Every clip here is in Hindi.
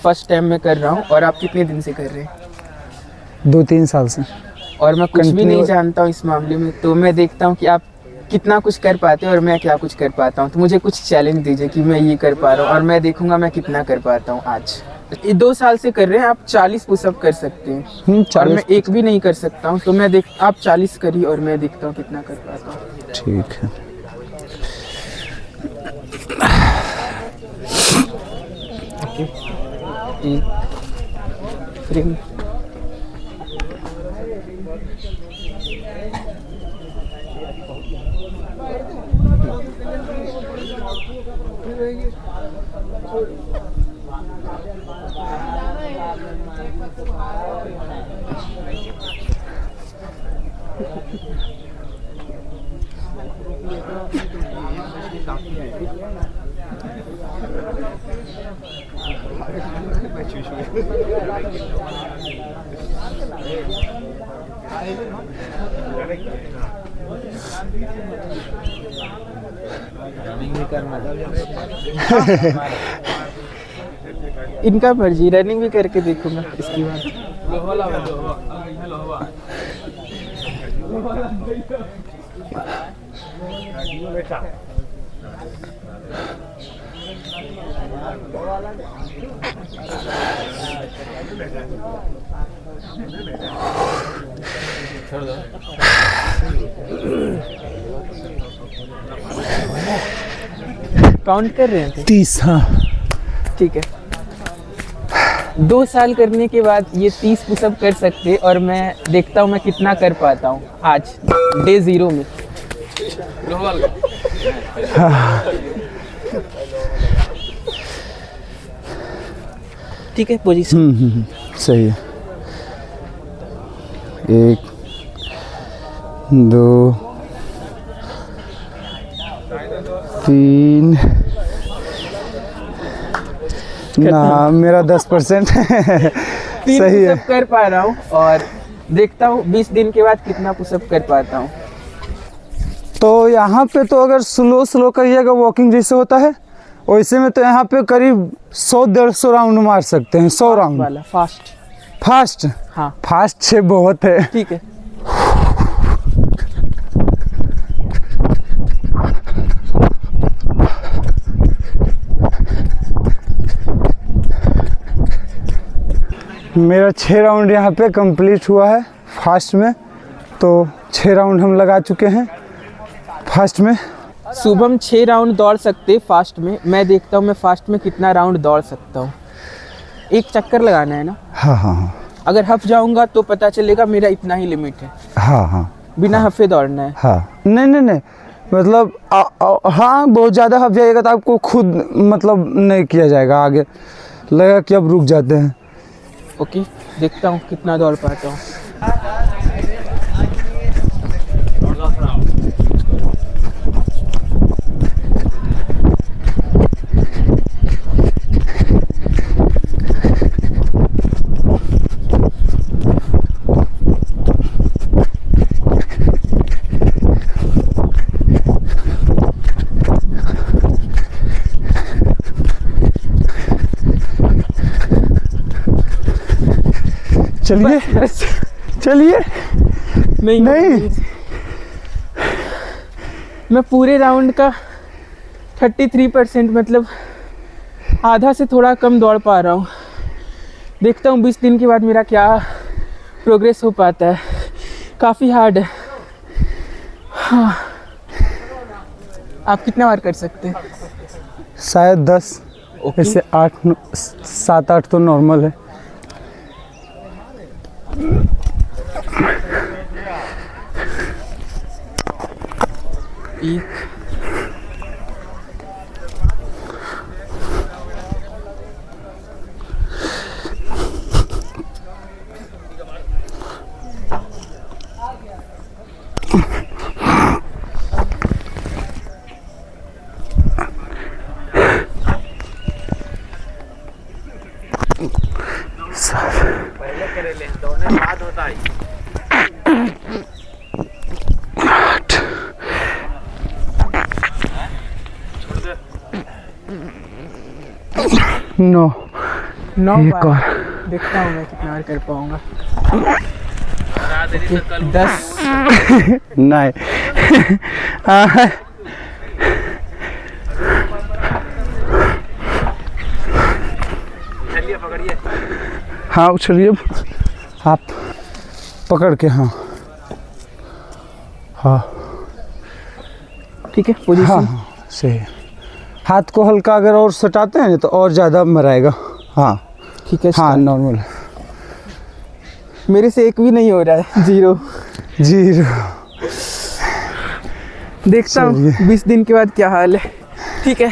फर्स्ट टाइम मैं कर रहा हूँ। और आप कितने दिन से कर रहे हैं? 2-3 साल से। और मैं कुछ भी नहीं जानता हूँ इस मामले में, तो मैं देखता हूँ कि आप कितना कुछ कर पाते हैं और मैं क्या कुछ कर पाता हूँ। तो मुझे कुछ चैलेंज दीजिए कि मैं ये कर पा रहा हूँ और मैं देखूंगा मैं कितना कर पाता हूँ आज। ये 2 साल से कर रहे हैं, आप 40 पुशअप कर सकते हैं और मैं एक भी नहीं कर सकता हूँ। तो मैं आप 40 करिए और मैं देखता हूँ कितना कर पाता हूँ। ठीक है। फ्रेम इनका मर्जी, रनिंग भी करके देखूंगा इसकी बात। काउंट कर रहे थे? 30। हाँ ठीक है। 2 साल करने के बाद ये 30 पुशअप कर सकते और मैं देखता हूँ मैं कितना कर पाता हूँ आज डे 0 में। ठीक है, पोजीशन सही है। 1 2 3 ना, मेरा 10% सही है। कर पा रहा हूँ और देखता हूँ 20 दिन के बाद कितना पुशअप कर पाता हूँ। तो यहाँ पे तो अगर स्लो करिएगा वॉकिंग जैसे होता है वैसे में, तो यहाँ पे करीब 100-150 राउंड मार सकते हैं। 100 राउंड वाला फास्ट। हाँ फास्ट से बहुत है। ठीक है। मेरा 6 राउंड यहाँ पे कंप्लीट हुआ है फास्ट में। तो 6 राउंड हम लगा चुके हैं फास्ट में। शुभम 6 राउंड दौड़ सकते फास्ट में। मैं देखता हूँ मैं फास्ट में कितना राउंड दौड़ सकता हूँ। एक चक्कर लगाना है ना? हाँ हाँ हाँ। अगर हफ जाऊंगा तो पता चलेगा मेरा इतना ही लिमिट है। हाँ हाँ। बिना हफे दौड़ना है। हाँ नहीं मतलब हाँ, बहुत ज़्यादा हफ जाएगा तो आपको खुद मतलब नहीं किया जाएगा, आगे लगेगा कि अब रुक जाते हैं। ओके, देखता हूँ कितना दौड़ पाता हूँ। चलिए नहीं। मैं पूरे राउंड का 33% मतलब आधा से थोड़ा कम दौड़ पा रहा हूँ। देखता हूँ 20 दिन के बाद मेरा क्या प्रोग्रेस हो पाता है। काफ़ी हार्ड है। हाँ। आप कितना बार कर सकते हैं? शायद 10। ऐसे 7-8 तो नॉर्मल है। एक 9 9 एक बार। और। देखता हूँ मैं कितना और कर पाऊंगा। 10। नहीं हाँ उछलिए आप पकड़ के। हाँ हाँ ठीक है, हाँ पोजीशन। हाँ सही है। हाथ को हल्का अगर और सटाते हैं तो और ज़्यादा मराएगा। हाँ ठीक है। हाँ नॉर्मल। मेरे से एक भी नहीं हो रहा है। 0। देखता हूँ चलिए। 20 दिन के बाद क्या हाल है। ठीक है,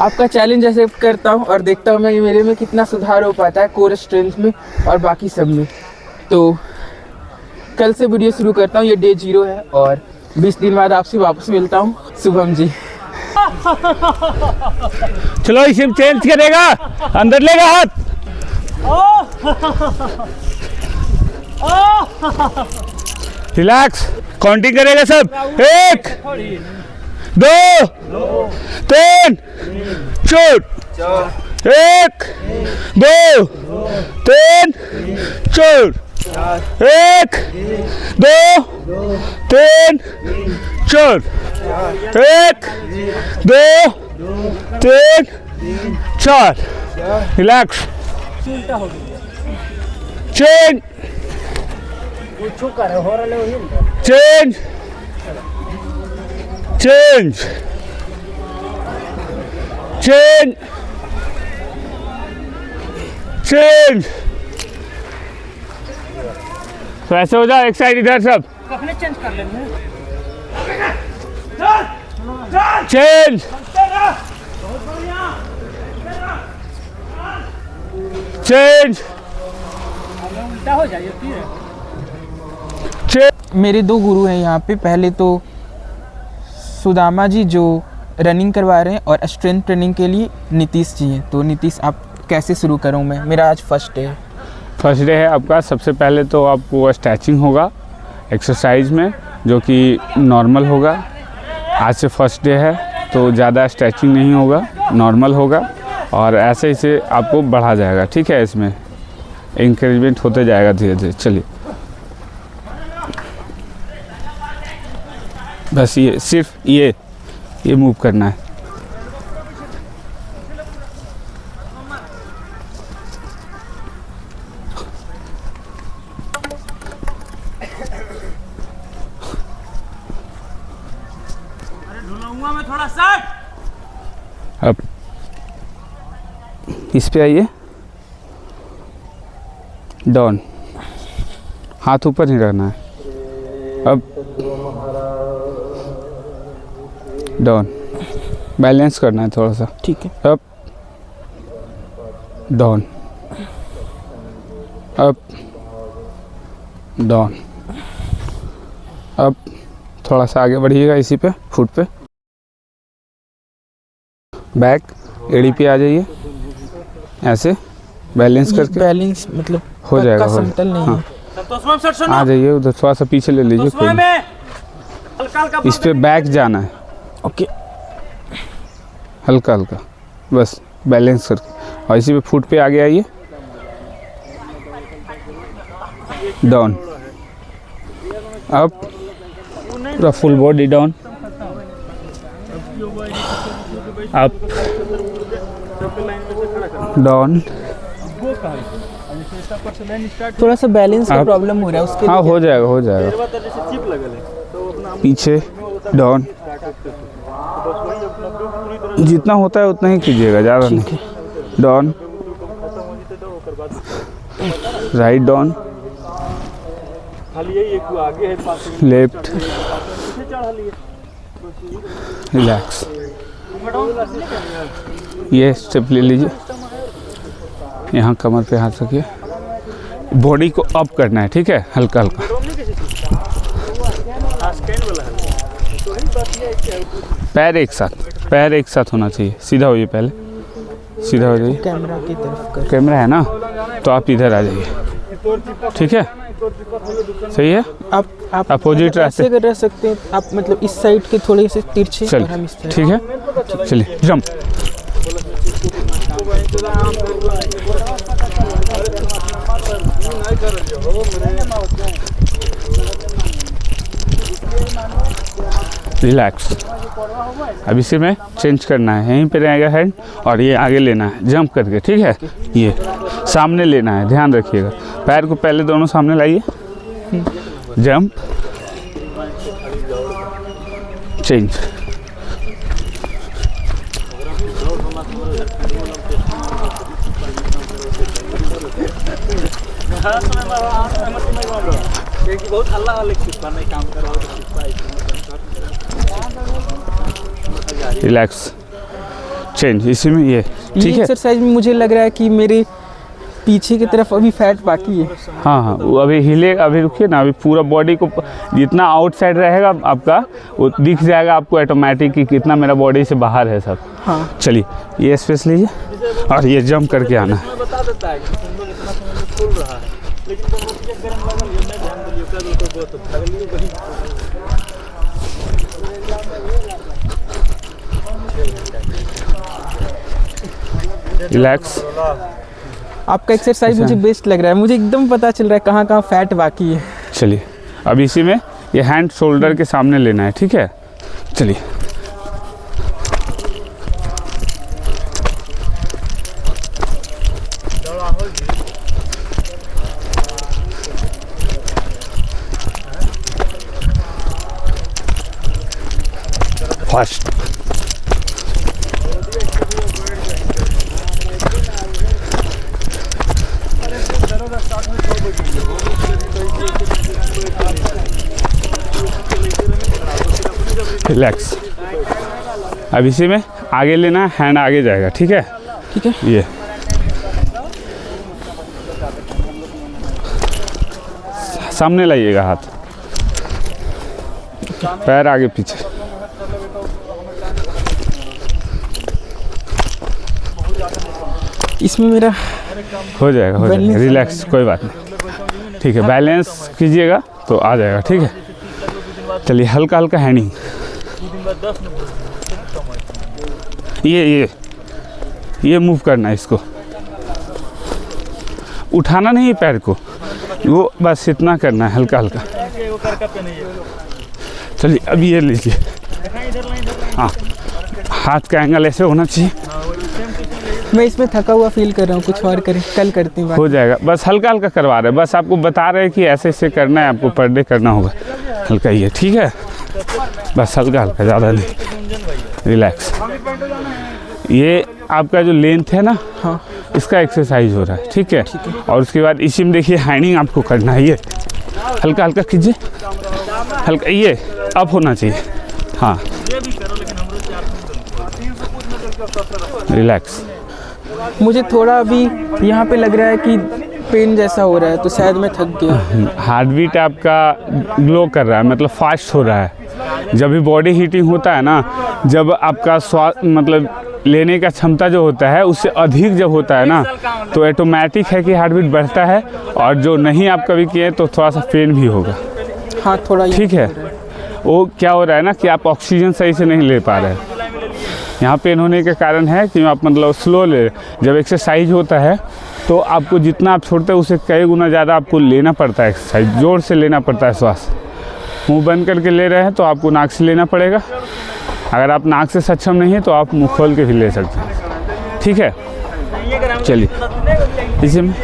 आपका चैलेंज एक्सेप्ट करता हूँ और देखता हूँ मैं मेरे में कितना सुधार हो पाता है कोर स्ट्रेंथ में और बाकी सब में। तो कल से वीडियो शुरू करता हूँ। ये डे 0 है और 20 दिन बाद आपसे वापस मिलता हूँ। शुभम जी। चलो इसे चेंज करेगा, अंदर लेगा हाथ। रिलैक्स, काउंटिंग करेगा सब। 1 2 3 shoot. 1 2 3 shoot. 1 2 3 shoot. 1 2 3 4। Relax, change change change change change. तो ऐसे हो जाए, एक साइड इधर सब चेंज। चेंज मेरे 2 गुरु हैं यहाँ पे। पहले तो सुदामा जी जो रनिंग करवा रहे हैं और स्ट्रेंथ ट्रेनिंग के लिए नीतीश जी हैं। तो नीतीश, आप कैसे शुरू करूँ मैं? मेरा आज फर्स्ट डे है। फर्स्ट डे है आपका। सबसे पहले तो आपको स्ट्रेचिंग होगा एक्सरसाइज में, जो कि नॉर्मल होगा। आज से फर्स्ट डे है तो ज़्यादा स्ट्रेचिंग नहीं होगा, नॉर्मल होगा और ऐसे ही से आपको बढ़ा जाएगा। ठीक है, इसमें इंक्रीजमेंट होते जाएगा धीरे धीरे। चलिए, बस ये सिर्फ ये मूव करना है। अब इस पे आइए, डाउन, हाथ ऊपर नहीं रखना है। अब डाउन, बैलेंस करना है थोड़ा सा। ठीक है। अप डाउन, अप डाउन, अब थोड़ा सा आगे बढ़िएगा इसी पे, फुट पे, बैक, एड़ी पे आ जाइए, ऐसे बैलेंस करके। बैलेंस मतलब हो जाएगा, हो समतल नहीं हाँ। है। आ जाइए उधर, थोड़ा सा पीछे ले लीजिए, कोई नहीं। इस पे बैक जाना है, ओके। हल्का हल्का, बस बैलेंस करके। और इसी पे फुट पे आगे आइए, डाउन, अप, पूरा full body down, up down. थोड़ा सा बैलेंस का आप- प्रॉब्लम हो रहा है उसके हाँ लिए। हो जाएगा, हो जाएगा। पीछे डाउन, जितना होता है उतना ही कीजिएगा, ज़्यादा नहीं। Down, write down, left, relax. ये स्टेप ले लीजिए, यहाँ कमर पे हाथ रखिए, बॉडी को अप करना है। ठीक है, हल्का हल्का। पैर एक साथ, पैर एक साथ होना चाहिए। सीधा होइए, पहले सीधा हो जाइए। कैमरा की तरफ कर। कैमरा है ना, तो आप इधर आ जाइए। ठीक है, सही है। आप अपोजिट मतलब रास्ते। ऐसे कर रह सकते हैं आप, मतलब इस साइड के थोड़े से तिरछे चल, और हम इस तरह। ठीक है, चलिए जंप। रिलैक्स। अब इसे में चेंज करना है, यहीं पे रहेगा हेड और ये आगे लेना है जंप करके, ठीक है। ये सामने लेना है, ध्यान रखिएगा। पैर को पहले दोनों सामने लाइए, जंप, चेंज। Relax, change. इसी में ये ठीक है। एक्सरसाइज में मुझे लग रहा है कि मेरे पीछे की तरफ अभी फैट बाकी है। हाँ हाँ, वो अभी हिलेगा। अभी रुकिए ना, अभी पूरा बॉडी को जितना आउटसाइड रहेगा आपका वो दिख जाएगा आपको ऑटोमेटिक कि कितना मेरा बॉडी से बाहर है सब। हाँ चलिए, ये स्पेस लीजिए और ये जंप करके आना है। रिलैक्स। आपका एक्सरसाइज मुझे बेस्ट लग रहा है, मुझे एकदम पता चल रहा है कहाँ कहाँ फैट बाकी है। चलिए, अब इसी में ये हैंड शोल्डर के सामने लेना है, ठीक है। चलिए, फास्ट। रिलैक्स। अब इसी में आगे लेना है, हैंड आगे जाएगा, ठीक है। ठीक है, ये सामने लाइएगा हाथ, पैर आगे पीछे। इसमें मेरा हो जाएगा, हो जाएगा। रिलैक्स, कोई बात नहीं, ठीक है। बैलेंस कीजिएगा तो आ जाएगा, ठीक है। चलिए, हल्का हल्का हैंडिंग। ये मूव करना है, इसको उठाना नहीं है पैर को, वो बस इतना करना है, हल्का हल्का। चलिए, अब ये लीजिए। हाँ, हाथ का एंगल ऐसे होना चाहिए। मैं इसमें थका हुआ फील कर रहा हूँ, कुछ और करें, कल करते हैं। हो जाएगा, बस हल्का हल्का करवा रहे हैं, बस आपको बता रहे हैं कि ऐसे ऐसे करना है, आपको पर डे करना होगा। हल्का ही है, ठीक है, बस हल्का हल्का, ज़्यादा नहीं। रिलैक्स। ये आपका जो लेंथ है ना, हाँ, इसका एक्सरसाइज हो रहा है, ठीक है। और उसके बाद इसी में देखिए हैंडिंग आपको करना है। ये हल्का हल्का कीजिए, हल्का, ये अप होना चाहिए। हाँ, रिलैक्स। मुझे थोड़ा अभी यहाँ पे लग रहा है कि पेन जैसा हो रहा है, तो शायद मैं थक गया। हार्ट बीट आपका ग्लो कर रहा है, मतलब फास्ट हो रहा है। जब भी बॉडी हीटिंग होता है ना, जब आपका मतलब लेने का क्षमता जो होता है उससे अधिक जब होता है ना, तो ऑटोमेटिक है कि हार्ट बीट बढ़ता है। और जो नहीं आप कभी किए तो थोड़ा सा पेन भी होगा। हाँ, थोड़ा, ठीक है। वो क्या हो रहा है ना कि आप ऑक्सीजन सही से नहीं ले पा रहे हैं। यहाँ पेन होने के कारण है कि आप मतलब स्लो ले। जब एक्सरसाइज होता है तो आपको जितना आप छोड़ते हैं उससे कई गुना ज़्यादा आपको लेना पड़ता है। एक्सरसाइज जोर से लेना पड़ता है। श्वास मुंह बंद करके ले रहे हैं तो आपको नाक से लेना पड़ेगा। अगर आप नाक से सक्षम नहीं है तो आप मुंह खोल के भी ले सकते हैं। ठीक है, चलिए इसी में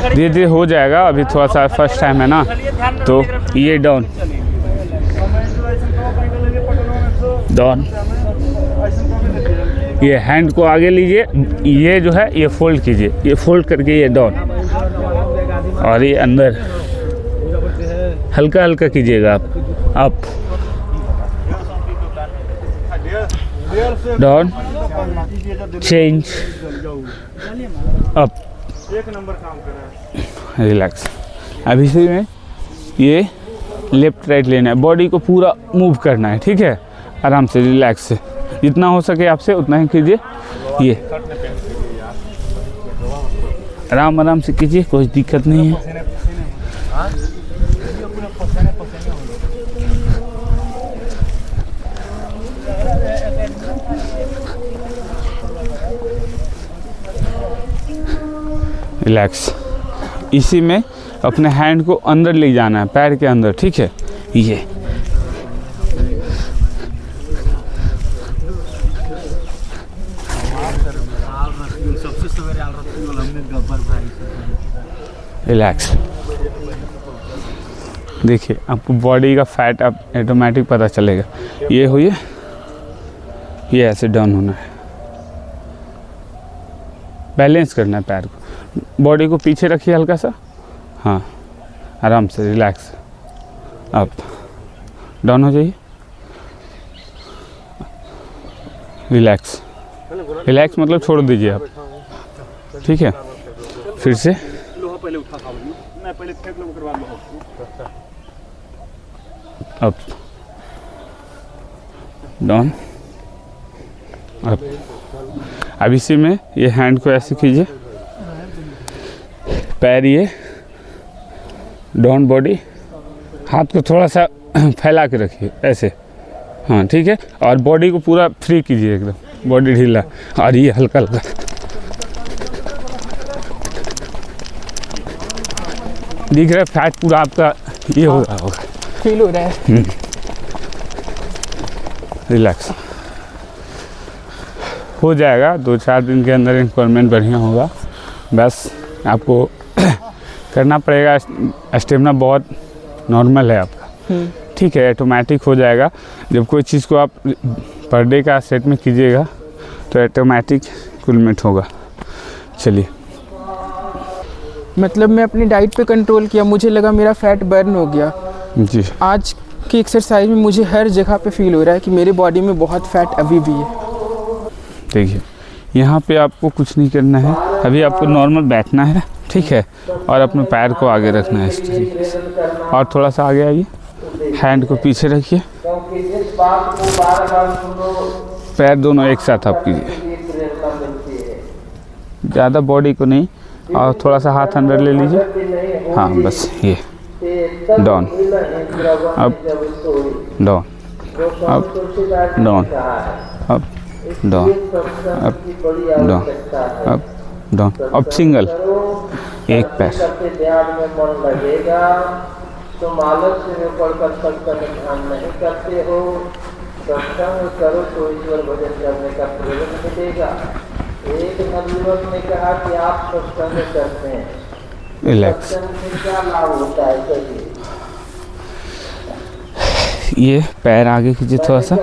धीरे धीरे हो जाएगा। अभी थोड़ा सा फर्स्ट टाइम है ना, तो ये डाउन डाउन, ये हैंड को आगे लीजिए, ये जो है ये फोल्ड कीजिए, ये फोल्ड करके ये डाउन, और ये अंदर हल्का हल्का कीजिएगा आप, up down, change, up, relax. अभी से में ये लेफ्ट राइट लेना है, बॉडी को पूरा मूव करना है। ठीक है, आराम से रिलैक्स से जितना हो सके आपसे उतना ही कीजिए। ये आराम आराम से कीजिए, कोई दिक्कत नहीं है। रिलैक्स। इसी में अपने हैंड को अंदर ले जाना है, पैर के अंदर, ठीक है। ये रिलैक्स। देखिए आपको बॉडी का फैट अब ऑटोमेटिक पता चलेगा। ये हुई, ये ऐसे डाउन होना है, बैलेंस करना है पैर को, बॉडी को पीछे रखिए हल्का सा, हाँ आराम से रिलैक्स। अप डाउन हो जाइए, रिलैक्स। रिलैक्स मतलब छोड़ दीजिए आप, ठीक है। फिर से अप डाउन अप। अब इसी में ये हैंड को ऐसे कीजिए, पैर ये डाउन, बॉडी, हाथ को थोड़ा सा फैला के रखिए ऐसे, हाँ ठीक है। और बॉडी को पूरा फ्री कीजिए एकदम, बॉडी ढीला, और ये हल्का हल्का। दिख रहा है फैट पूरा आपका ये हो रहा होगा, फील हो रहा है। रिलैक्स हो जाएगा, 2-4 दिन के अंदर इम्प्रूवमेंट बढ़िया होगा। बस आपको करना पड़ेगा, स्टेमिना बहुत नॉर्मल है आपका, ठीक है, ऑटोमेटिक हो जाएगा। जब कोई चीज़ को आप पर डे का सेट में कीजिएगा तो ऑटोमेटिक इम्प्रूवमेंट होगा। चलिए, मतलब मैं अपनी डाइट पे कंट्रोल किया, मुझे लगा मेरा फैट बर्न हो गया जी। आज की एक्सरसाइज में मुझे हर जगह पे फील हो रहा है कि मेरे बॉडी में बहुत फैट अभी भी है। देखिए यहाँ पे आपको कुछ नहीं करना है, अभी आपको नॉर्मल बैठना है, ठीक है, और अपने पैर को आगे रखना है इस तरीके से, और थोड़ा सा आगे आइए, हैंड को पीछे रखिए, पैर दोनों एक साथ आप कीजिए, ज़्यादा बॉडी को नहीं, और थोड़ा सा हाथ अंदर ले लीजिए, हाँ बस ये down up down up down up down up down up down. अब सिंगल एक पैर, तुम आलस्य में पढ़कर सत्संग ध्यान नहीं करते हो, सत्संग करो तो ईश्वर भजन करने का प्रयोजन मिलेगा। एक नवयुवक ने कहा कि आप सत्संग करते हैं, रिलैक्स। सत्संग से क्या लाभ होता है? कहिए। ये पैर आगे कीजिए थोड़ा सा,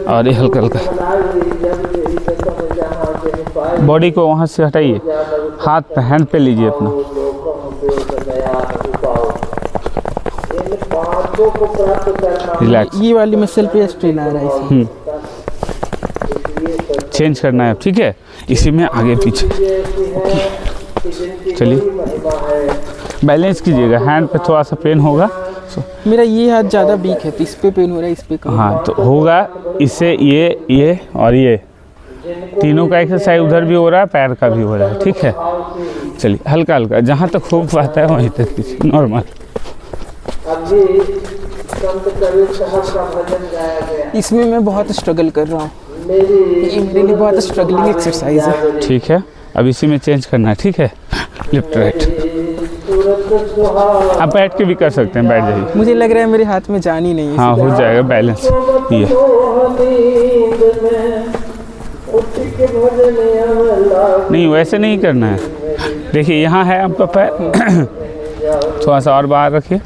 और ये हल्का हल्का बॉडी को वहाँ से हटाइए, हाथ पे हैंड पे लीजिए अपना, रिलैक्स। ये वाली मसल पे स्ट्रेन आ रहा है इसमें। चेंज करना है, ठीक है, इसी में आगे पीछे। चलिए बैलेंस कीजिएगा, हैंड पे थोड़ा सा पेन होगा, मेरा ये हाथ ज़्यादा वीक है तो इस पे पेन हो रहा है, इस पे कम। हाँ तो होगा, इससे ये और ये तीनों का एक्सरसाइज उधर भी हो रहा है, पैर का भी हो रहा है, ठीक है। चलिए हल्का हल्का, जहाँ तक खूब पाता है वहीं तक कीजिए, नॉर्मल। इसमें मैं बहुत स्ट्रगल कर रहा हूँ, ये मेरे लिए बहुत स्ट्रगलिंग एक्सरसाइज है। ठीक है, अब इसी में चेंज करना है, ठीक है। लेफ्ट राइट आप बैठ के भी कर सकते हैं, बैठ जाइए। मुझे लग रहा है मेरे हाथ में जान ही नहीं है। हाँ हो जाएगा बैलेंस। ये नहीं, वैसे नहीं करना है। देखिए यहाँ है आपका पैर, थोड़ा सा और बाहर रखिए,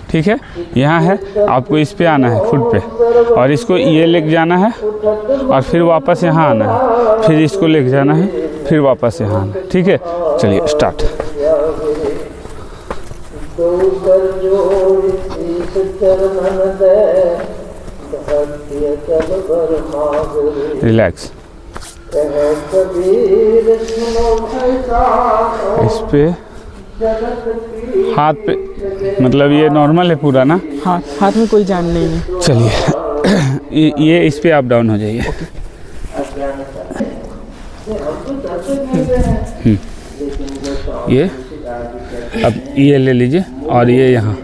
ठीक है। यहाँ है, आपको इस पे आना है, फुट पे, और इसको ये लेके जाना है, और फिर वापस यहाँ आना है, फिर इसको लेके जाना है, फिर वापस यहाँ आना है, ठीक है। चलिए स्टार्ट। रिलैक्स। इस पे हाथ पे, मतलब ये नॉर्मल है पूरा ना? हाथ में कोई जान नहीं है। चलिए ये इस पे आप डाउन हो जाइए। ये अब ये ले लीजिए, और ये यहाँ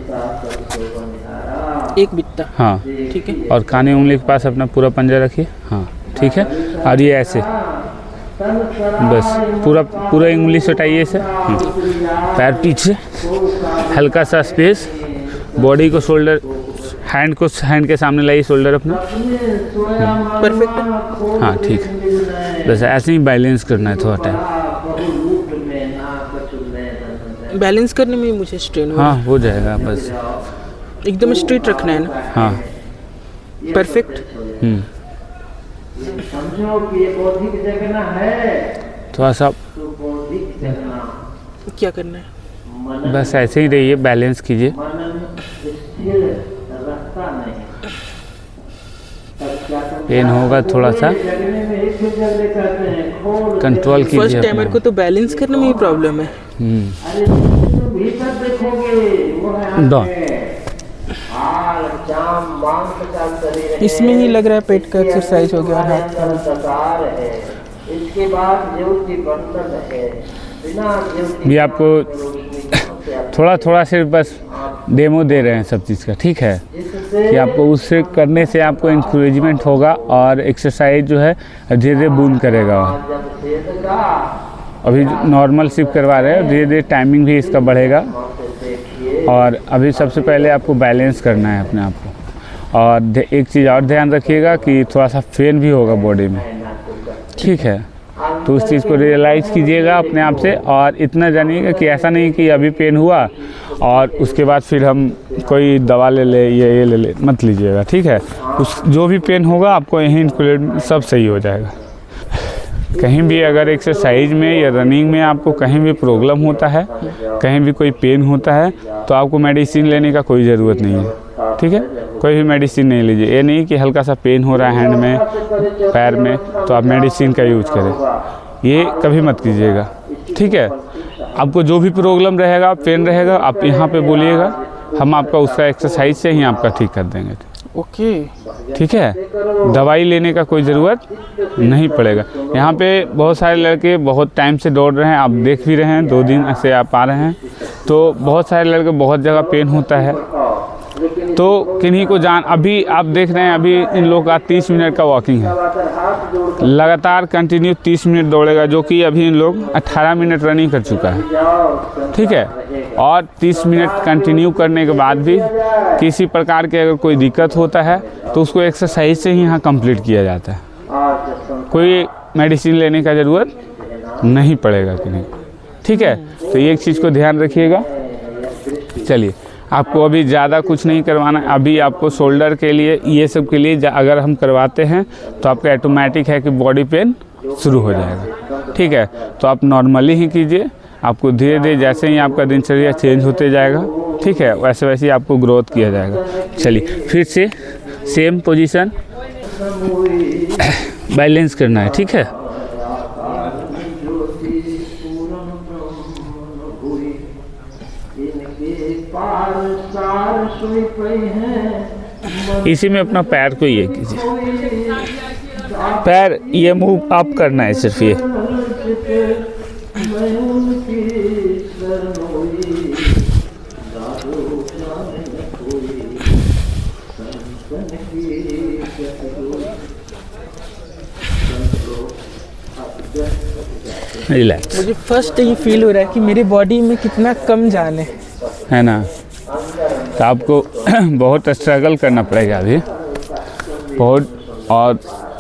एक बित्ता, हाँ ठीक है। और काने उंगली के पास अपना पूरा पंजा रखिए, हाँ ठीक है। और ये ऐसे बस पूरा पूरा उंगली सटाइए इसे। पैर पीछे, हल्का सा स्पेस, बॉडी को शोल्डर, हैंड के सामने लाइए, शोल्डर अपना। परफेक्ट। हाँ ठीक है, बस ऐसे ही बैलेंस करना है थोड़ा टाइम। बैलेंस करने में ही मुझे स्ट्रेन हो रहा हाँ हो जाएगा, बस है। एकदम स्ट्रेट रखना है ना। हाँ परफेक्ट। समझो कि ये बौद्धिक जगना है, थोड़ा सा तो बौद्धिक जगना क्या करना है? बस ऐसे ही रहिए, बैलेंस कीजिए। मनन स्थिर रहता नहीं। तब क्या करना? पेन होगा थोड़ा सा, जगने में एक जगह कहते हैं खोल कंट्रोल कीजिए फर्स्ट टाइमर अपना। को तो बैलेंस करने में ही प्रॉब्लम है। अरे तुम भीतर देखोगे वो है डाउन। हाल जाम मांस का शरीर है। इसमें ही लग रहा है पेट का एक्सरसाइज हो गया और हाथ का। दकार है, इसके बाद ज्योति बंधन है, बिना ज्योति ये आपको थोड़ा थोड़ा सिर्फ बस डेमो दे रहे हैं सब चीज़ का, ठीक है, कि आपको उससे करने से आपको इंकरेजमेंट होगा और एक्सरसाइज जो है धीरे धीरे बूम करेगा। जब सेध का अभी नॉर्मल सिर्फ करवा रहे हैं, धीरे धीरे टाइमिंग भी इसका बढ़ेगा। और अभी सबसे पहले आपको बैलेंस करना है अपने आप को। और एक चीज़ और ध्यान रखिएगा कि थोड़ा सा पेन भी होगा बॉडी में, ठीक है, तो उस चीज़ को रियलाइज़ कीजिएगा अपने आप से। और इतना जानिएगा कि ऐसा नहीं कि अभी पेन हुआ और उसके बाद फिर हम कोई दवा ले ले, ये ले ले, मत लीजिएगा, ठीक है। उस जो भी पेन होगा आपको यहीं इंक्लूड सब सही हो जाएगा। कहीं भी अगर एक्सरसाइज में या रनिंग में आपको कहीं भी प्रॉब्लम होता है, कहीं भी कोई पेन होता है, तो आपको मेडिसिन लेने का कोई ज़रूरत नहीं है, ठीक है। कोई भी मेडिसिन नहीं लीजिए। ये नहीं कि हल्का सा पेन हो रहा है हैंड में, पैर में, तो आप मेडिसिन का यूज करें, ये कभी मत कीजिएगा, ठीक है। आपको जो भी प्रॉब्लम रहेगा, पेन रहेगा, आप यहाँ पे बोलिएगा, हम आपका उसका एक्सरसाइज से ही आपका ठीक कर देंगे, ओके। ठीक है। दवाई लेने का कोई ज़रूरत नहीं पड़ेगा। यहाँ पे बहुत सारे लड़के बहुत टाइम से दौड़ रहे हैं, आप देख भी रहे हैं, 2 दिन से आप आ रहे हैं, तो बहुत सारे लड़के बहुत जगह पेन होता है, तो किन्हीं को जान, अभी आप देख रहे हैं अभी इन लोगों का 30 मिनट का वॉकिंग है, लगातार कंटिन्यू 30 मिनट दौड़ेगा, जो कि अभी इन लोग 18 मिनट रनिंग कर चुका है, ठीक है। और 30 मिनट कंटिन्यू करने के बाद भी किसी प्रकार के अगर कोई दिक्कत होता है तो उसको एक्सरसाइज से ही यहाँ कंप्लीट किया जाता है, कोई मेडिसिन लेने का ज़रूरत नहीं पड़ेगा किन्हीं, ठीक है। तो ये एक चीज़ को ध्यान रखिएगा। चलिए, आपको अभी ज़्यादा कुछ नहीं करवाना है। अभी आपको शोल्डर के लिए, ये सब के लिए अगर हम करवाते हैं तो आपका ऑटोमेटिक है कि बॉडी पेन शुरू हो जाएगा, ठीक है। तो आप नॉर्मली ही कीजिए, आपको धीरे धीरे जैसे ही आपका दिनचर्या चेंज होते जाएगा, ठीक है, वैसे वैसे ही आपको ग्रोथ किया जाएगा। चलिए, फिर से सेम पोजीशन, बैलेंस करना है, ठीक है। इसी में अपना पैर को ये कीजिए, पैर ये मूव अप करना है सिर्फ ये। रिलैक्स। मुझे फर्स्ट ये फील हो रहा है कि मेरी बॉडी में कितना कम जान है ना। तो आपको बहुत स्ट्रगल करना पड़ेगा अभी, बहुत, और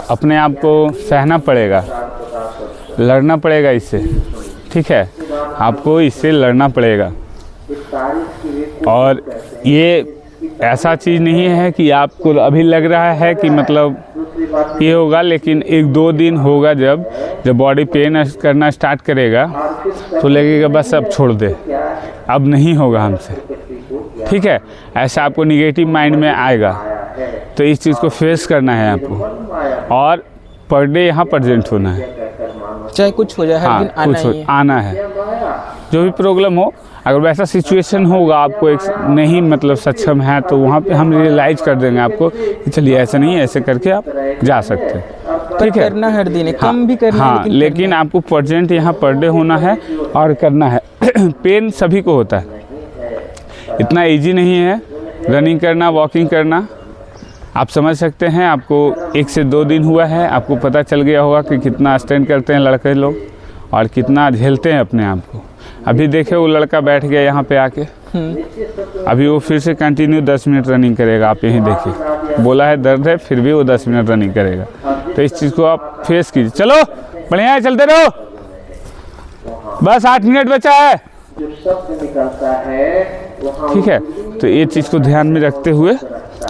अपने आप को सहना पड़ेगा, लड़ना पड़ेगा इससे, ठीक है। आपको इससे लड़ना पड़ेगा। और ये ऐसा चीज़ नहीं है कि आपको अभी लग रहा है कि मतलब ये होगा, लेकिन 1-2 दिन होगा, जब बॉडी पेन करना स्टार्ट करेगा तो लगेगा बस अब छोड़ दे, अब नहीं होगा हमसे, ठीक है। ऐसा आपको निगेटिव माइंड में आएगा, तो इस चीज़ को फेस करना है आपको, और पर डे यहाँ प्रेजेंट होना है, चाहे कुछ हो जाए, हर दिन आना ही है। आना है। जो भी प्रॉब्लम हो, अगर वैसा सिचुएशन होगा आपको एक नहीं मतलब सक्षम है, तो वहाँ पे हम रियलाइज कर देंगे आपको कि चलिए ऐसा नहीं है, ऐसे करके आप जा सकते हैं, ठीक है। करना हर दिन है, कम भी करना है, हाँ, लेकिन आपको प्रेजेंट यहाँ पर डे होना है और करना है। पेन सभी को होता है, इतना इजी नहीं है रनिंग करना, वॉकिंग करना। आप समझ सकते हैं, आपको 1 से 2 दिन हुआ है, आपको पता चल गया होगा कि कितना स्ट्रेन करते हैं लड़के लोग और कितना झेलते हैं अपने आप को। अभी देखे वो लड़का बैठ गया यहाँ पे आके, अभी वो फिर से कंटिन्यू 10 मिनट रनिंग करेगा। आप यहीं देखिए, बोला है दर्द है फिर भी वो 10 मिनट रनिंग करेगा। तो इस चीज़ को आप फेस कीजिए। चलो बढ़िया है, चलते रहो, बस 8 मिनट बचा है, जो शब्द निकलता है ठीक है। तो ये चीज़ को ध्यान में रखते हुए,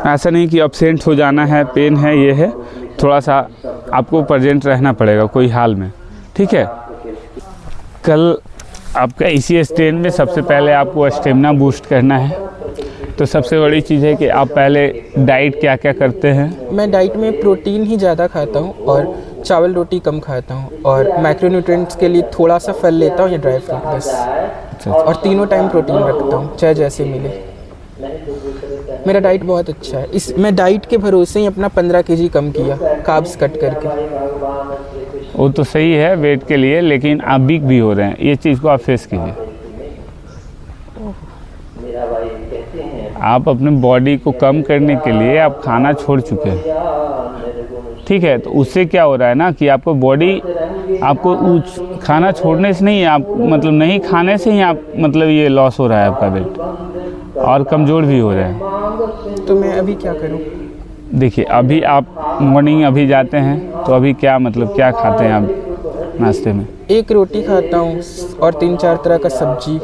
ऐसा नहीं कि अपसेंट हो जाना है, पेन है, ये है, थोड़ा सा आपको प्रेजेंट रहना पड़ेगा कोई हाल में, ठीक है। कल आपका इसी स्ट्रेन में सबसे पहले आपको स्टेमिना बूस्ट करना है। तो सबसे बड़ी चीज़ है कि आप पहले डाइट क्या क्या करते हैं। मैं डाइट में प्रोटीन ही ज़्यादा खाता हूँ और चावल रोटी कम खाता हूँ, और मैक्रोन्यूट्रिएंट्स के लिए थोड़ा सा फल लेता हूँ या ड्राई फ्रूट बस। और तीनों टाइम प्रोटीन रखता हूँ, चाहे जैसे मिले। मेरा डाइट बहुत अच्छा है। मैं डाइट के भरोसे ही अपना 15 kg कम किया, कार्ब्स कट करके। वो तो सही है वेट के लिए, लेकिन आप वीक भी हो रहे हैं, ये चीज़ को आप फेस कीजिए। आप अपने बॉडी को कम करने के लिए आप खाना छोड़ चुके हैं, ठीक है। तो उससे क्या हो रहा है ना कि आपको बॉडी, आपको खाना छोड़ने से नहीं, आप मतलब नहीं खाने से ही आप मतलब ये लॉस हो रहा है आपका वेट, और कमज़ोर भी हो रहे हैं। तो मैं अभी क्या करूं? देखिए अभी आप मॉर्निंग अभी जाते हैं, तो अभी क्या मतलब क्या खाते हैं आप नाश्ते में? 1 रोटी खाता हूँ और 3-4 तरह का सब्जी,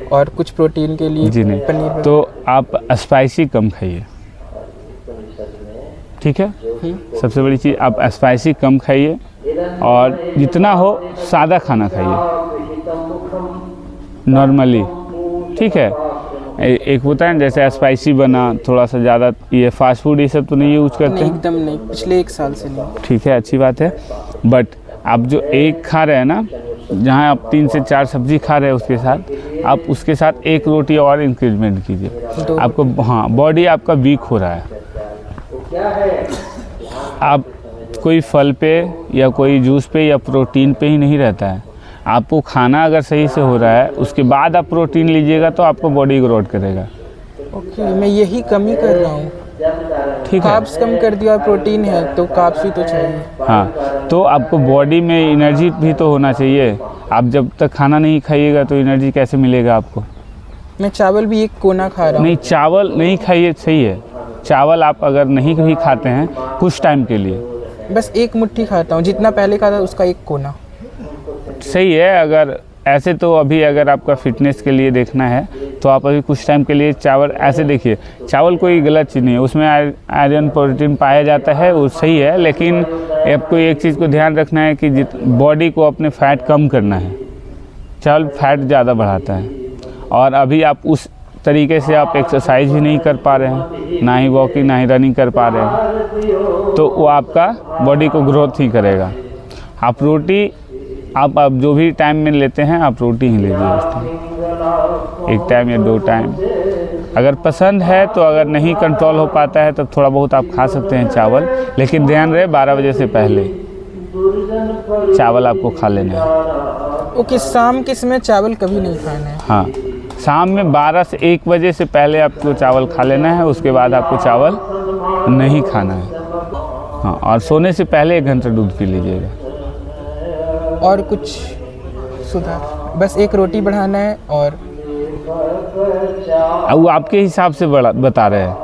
और कुछ प्रोटीन के लिए जी नहीं, पनीर। तो आप स्पाइसी कम खाइए, ठीक है। सबसे बड़ी चीज़ आप स्पाइसी कम खाइए, और जितना हो सादा खाना खाइए नॉर्मली, ठीक है। एक होता है जैसे स्पाइसी बना थोड़ा सा ज़्यादा, ये फास्ट फूड ये सब तो नहीं यूज करते नहीं, हैं? एकदम नहीं, पिछले 1 साल से नहीं। ठीक है, अच्छी बात है। बट आप जो एक खा रहे हैं ना, जहाँ आप 3 से 4 सब्जी खा रहे हैं, उसके साथ आप उसके साथ 1 रोटी और इंक्रीजमेंट कीजिए। आपको, हाँ, बॉडी आपका वीक हो रहा है। आप कोई फल पे या कोई जूस पे या प्रोटीन पे ही नहीं रहता है। आपको खाना अगर सही से हो रहा है, उसके बाद आप प्रोटीन लीजिएगा तो आपको बॉडी ग्रोथ करेगा। ओके, मैं यही कमी कर रहा हूँ, ठीक है। कार्ब्स कम कर दिया, प्रोटीन है तो कार्ब्स भी तो चाहिए। हाँ, तो आपको बॉडी में एनर्जी भी तो होना चाहिए। आप जब तक खाना नहीं खाइएगा तो एनर्जी कैसे मिलेगा आपको? मैं चावल भी 1 कोना खा रहा हूँ। नहीं, चावल नहीं खाइए, सही है। चावल आप अगर नहीं भी खाते हैं कुछ टाइम के लिए, बस 1 मुट्ठी खाता हूँ, जितना पहले खाता था उसका 1 कोना। सही है। अगर ऐसे तो अभी अगर आपका फिटनेस के लिए देखना है तो आप अभी कुछ टाइम के लिए चावल, ऐसे देखिए, चावल कोई गलत चीज़ नहीं है, उसमें आयरन प्रोटीन पाया जाता है, वो सही है। लेकिन आपको एक चीज़ को ध्यान रखना है कि बॉडी को अपने फैट कम करना है। चावल फैट ज़्यादा बढ़ाता है, और अभी आप उस तरीके से आप एक्सरसाइज भी नहीं कर पा रहे हैं, ना ही वॉकिंग ना ही रनिंग कर पा रहे हैं, तो वो आपका बॉडी को ग्रोथ ही करेगा। आप रोटी, आप जो भी टाइम में लेते हैं आप रोटी ही लीजिए उस टाइम, 1 टाइम या 2 टाइम। अगर पसंद है तो, अगर नहीं कंट्रोल हो पाता है तो थोड़ा बहुत आप खा सकते हैं चावल, लेकिन ध्यान रहे 12 बजे से पहले चावल आपको खा लेना है। ओके, शाम के समय चावल कभी नहीं खाना है। हाँ, शाम में 12 से 1 बजे से पहले आपको चावल खा लेना है, उसके बाद आपको चावल नहीं खाना है। हाँ, और सोने से पहले 1 घंटा दूध पी लीजिएगा। और कुछ सुधार? बस 1 रोटी बढ़ाना है, और वो आपके हिसाब से बता रहे हैं।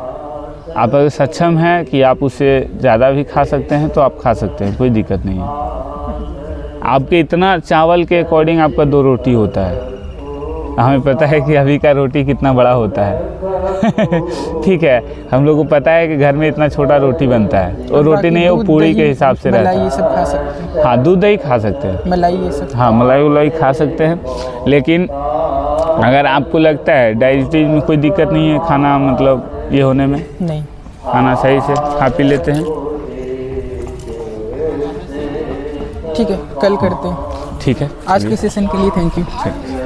आप अगर सक्षम हैं कि आप उससे ज़्यादा भी खा सकते हैं तो आप खा सकते हैं, कोई दिक्कत नहीं है। आपके इतना चावल के अकॉर्डिंग आपका 2 रोटी होता है। हमें पता है कि अभी का रोटी कितना बड़ा होता है ठीक है, हम लोग को पता है कि घर में इतना छोटा रोटी बनता है, और रोटी नहीं है, वो पूरी के हिसाब से रहता है। मलाई ये सब खा सकते हैं? हाँ, दूध दही खा सकते हैं, मलाई ये सब। हाँ, मलाई उलाई खा सकते हैं। लेकिन अगर आपको लगता है डाइजेस्टिव में कोई दिक्कत नहीं है, खाना मतलब ये होने में, नहीं, खाना सही से खा पी लेते हैं, ठीक है, कल करते हैं। ठीक है। आज के सेशन के लिए थैंक यू। ठीक।